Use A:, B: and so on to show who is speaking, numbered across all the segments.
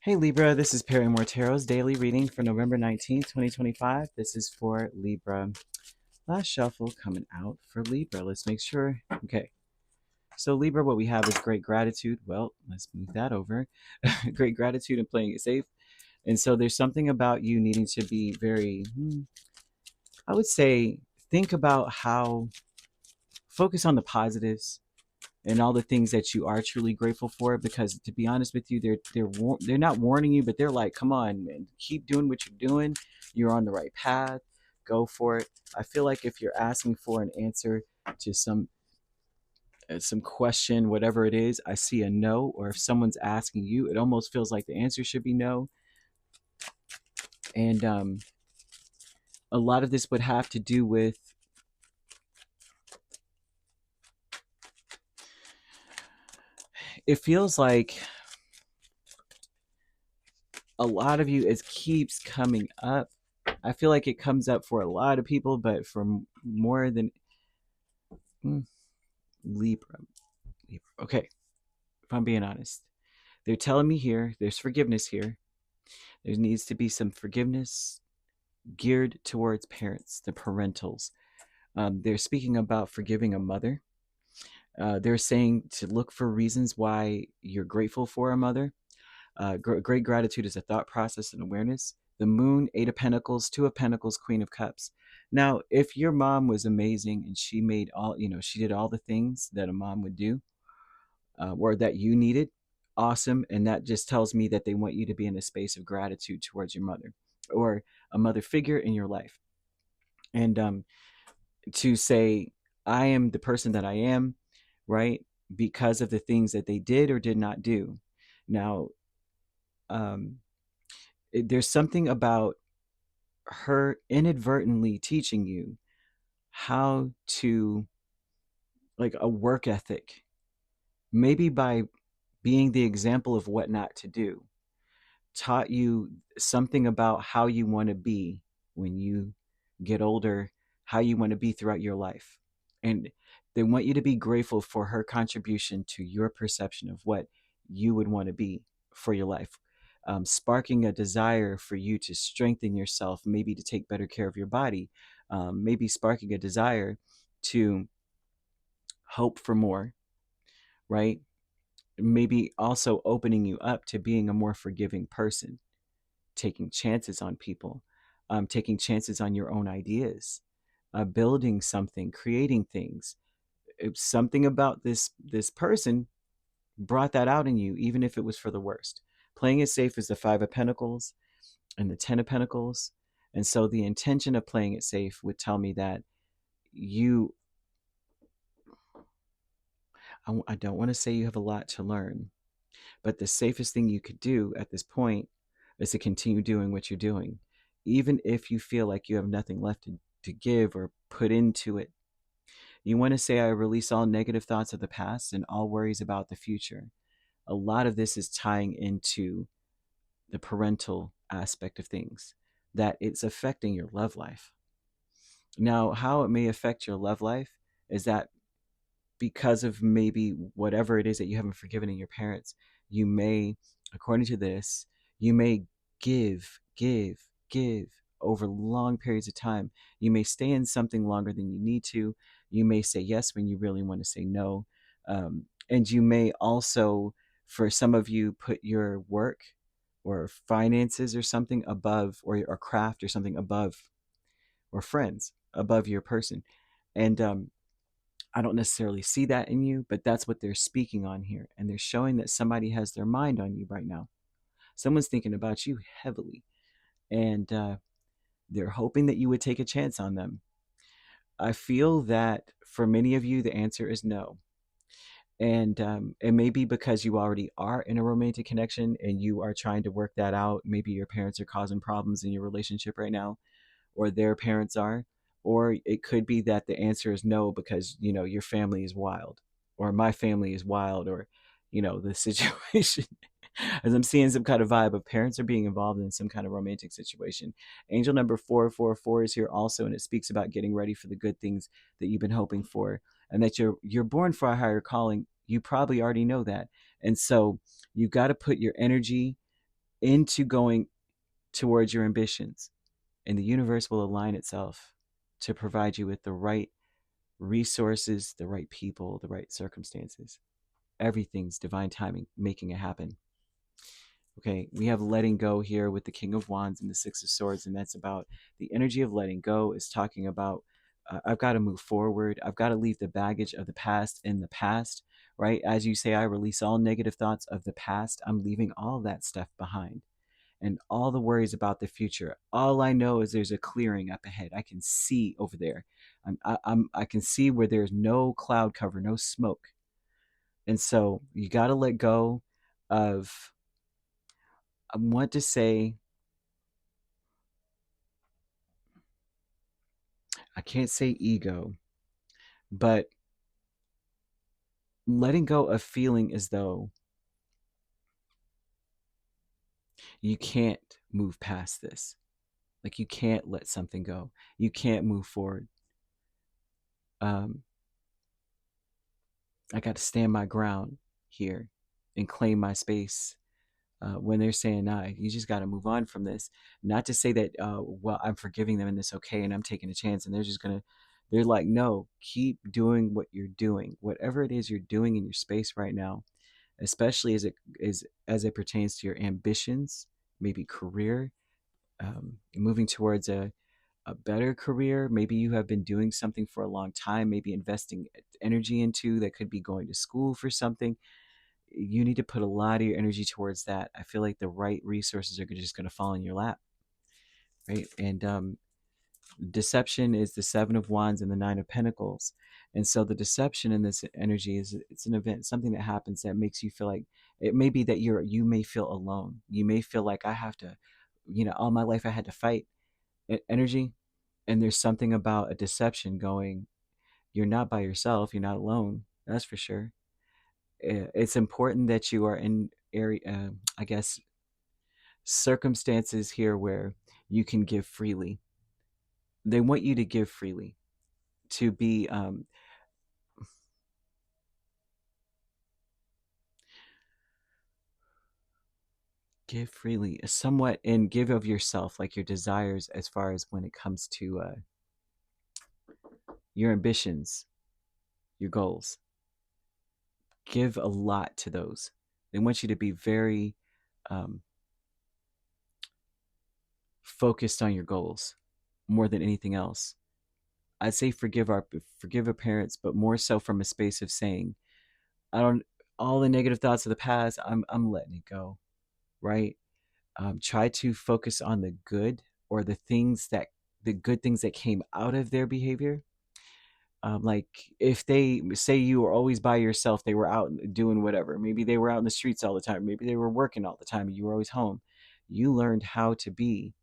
A: Hey Libra, this is Perrymore Tarot's daily reading for November 19th, 2025. This is for Libra. Last shuffle coming out for Libra. Let's make sure. Okay. So Libra, what we have is great gratitude. Well, let's move that over. Great gratitude and playing it safe. And so there's something about you needing to be very, I would say, think about how, focus on the positives and all the things that you are truly grateful for, because to be honest with you, they're not warning you, but they're like, come on man, keep doing what you're doing, you're on the right path, go for it. I feel like if you're asking for an answer to some question, whatever it is, I see a no. Or if someone's asking you, it almost feels like the answer should be no. And a lot of this would have to do with, it feels like a lot of you, it keeps coming up. I feel like it comes up for a lot of people, but for more than Libra. Libra. Okay, if I'm being honest, they're telling me here there's forgiveness here. There needs to be some forgiveness geared towards parents, the parentals. They're speaking about forgiving a mother. They're saying to look for reasons why you're grateful for a mother. Great gratitude is a thought process and awareness. The moon, Eight of Pentacles, Two of Pentacles, Queen of Cups. Now, if your mom was amazing and she made all, she did all the things that a mom would do, or that you needed, awesome. And that just tells me that they want you to be in a space of gratitude towards your mother or a mother figure in your life. And to say, I am the person that I am, right? Because of the things that they did or did not do. Now, um, there's something about her inadvertently teaching you how to, like, a work ethic, maybe by being the example of what not to do, taught you something about how you want to be when you get older, how you want to be throughout your life. And they want you to be grateful for her contribution to your perception of what you would want to be for your life, sparking a desire for you to strengthen yourself, maybe to take better care of your body, maybe sparking a desire to hope for more, right? Maybe also opening you up to being a more forgiving person, taking chances on people, taking chances on your own ideas, building something, creating things. Something about this person brought that out in you, even if it was for the worst. Playing it safe is the Five of Pentacles and the Ten of Pentacles. And so the intention of playing it safe would tell me that you, I don't want to say you have a lot to learn, but the safest thing you could do at this point is to continue doing what you're doing, even if you feel like you have nothing left to give or put into it. You want to say, I release all negative thoughts of the past and all worries about the future. A lot of this is tying into the parental aspect of things, that it's affecting your love life. Now, how it may affect your love life is that because of maybe whatever it is that you haven't forgiven in your parents, you may, according to this, you may give over long periods of time. You may stay in something longer than you need to. You may say yes when you really want to say no. And you may also, for some of you, put your work or finances or something above, or craft or something above, or friends above your person. And I don't necessarily see that in you, but that's what they're speaking on here. And they're showing that somebody has their mind on you right now. Someone's thinking about you heavily. And they're hoping that you would take a chance on them. I feel that for many of you, the answer is no. And it may be because you already are in a romantic connection and you are trying to work that out. Maybe your parents are causing problems in your relationship right now, or their parents are. Or it could be that the answer is no because, your family is wild, or my family is wild, or, the situation. As I'm seeing some kind of vibe of parents are being involved in some kind of romantic situation. Angel number 444 is here also, and it speaks about getting ready for the good things that you've been hoping for, and that you're born for a higher calling. You probably already know that. And so you've got to put your energy into going towards your ambitions. And the universe will align itself to provide you with the right resources, the right people, the right circumstances. Everything's divine timing, making it happen. Okay, we have letting go here with the King of Wands and the Six of Swords, and that's about the energy of letting go. Is talking about I've got to move forward. I've got to leave the baggage of the past in the past, right? As you say, I release all negative thoughts of the past. I'm leaving all that stuff behind and all the worries about the future. All I know is there's a clearing up ahead. I can see over there. I can see where there's no cloud cover, no smoke. And so you got to let go of, I want to say, I can't say ego, but letting go of feeling as though you can't move past this. Like you can't let something go. You can't move forward. I got to stand my ground here and claim my space. When they're saying, nah, you just got to move on from this. Not to say that, well, I'm forgiving them and it's okay and I'm taking a chance and they're just going to, they're like, no, keep doing what you're doing. Whatever it is you're doing in your space right now, especially as it pertains to your ambitions, maybe career, moving towards a better career. Maybe you have been doing something for a long time, maybe investing energy into that, could be going to school for something. You need to put a lot of your energy towards that. I feel like the right resources are just going to fall in your lap, right? And deception is the Seven of Wands and the Nine of Pentacles. And so the deception in this energy is, it's an event, something that happens that makes you feel like, it may be that you may feel alone. You may feel like, I have to, all my life I had to fight energy. And there's something about a deception going, you're not by yourself, you're not alone, that's for sure. It's important that you are in area, I guess, circumstances here where you can give freely. They want you to give freely, to be give freely somewhat, and give of yourself, like your desires, as far as when it comes to your ambitions, your goals. Give a lot to those. They want you to be very focused on your goals more than anything else. I'd say forgive our parents, but more so from a space of saying, I don't, all the negative thoughts of the past, I'm letting it go, right? Try to focus on the good, or the good things that came out of their behavior. Like if they say you were always by yourself, they were out doing whatever. Maybe they were out in the streets all the time. Maybe they were working all the time and you were always home. You learned how to be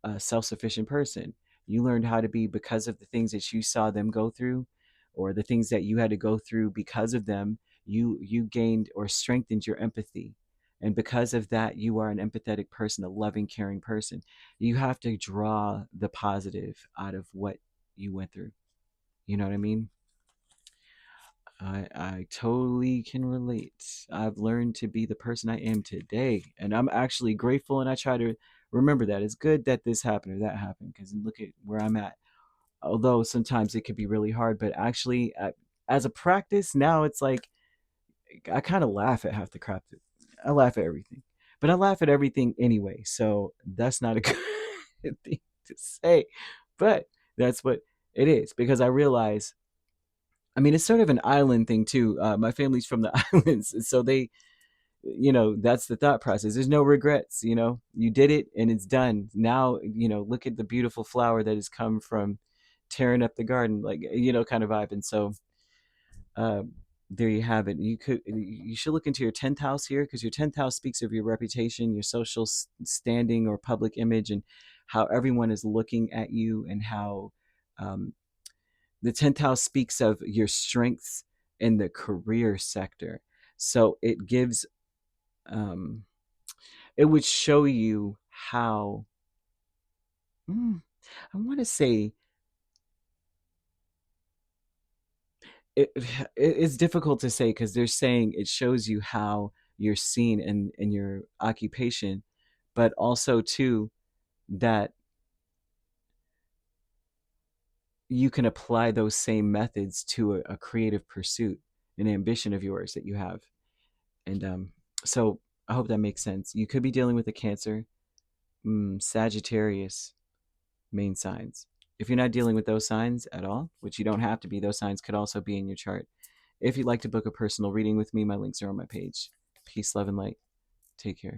A: a self-sufficient person. You learned how to be, because of the things that you saw them go through, or the things that you had to go through because of them. You gained or strengthened your empathy, and because of that, you are an empathetic person, a loving, caring person. You have to draw the positive out of what you went through. You know what I mean? I totally can relate. I've learned to be the person I am today, and I'm actually grateful, and I try to remember that. It's good that this happened or that happened, because look at where I'm at. Although sometimes it could be really hard, but actually, as a practice now, it's like I kind of laugh at half the crap. I laugh at everything, but I laugh at everything anyway. So that's not a good thing to say, but that's what it is, because I realize, I mean, it's sort of an island thing too. My family's from the islands, so they, that's the thought process. There's no regrets. You did it and it's done. Now, look at the beautiful flower that has come from tearing up the garden, like, kind of vibe. And so, there you have it. You should look into your 10th house here, because your 10th house speaks of your reputation, your social standing or public image, and how everyone is looking at you, and how, the 10th house speaks of your strengths in the career sector. So it gives, it would show you how, I want to say, it's difficult to say, because they're saying it shows you how you're seen in your occupation. but also too that you can apply those same methods to a creative pursuit, an ambition of yours that you have. And so I hope that makes sense. You could be dealing with a Cancer, Sagittarius main signs. If you're not dealing with those signs at all, which you don't have to be, those signs could also be in your chart. If you'd like to book a personal reading with me, my links are on my page. Peace, love, and light. Take care.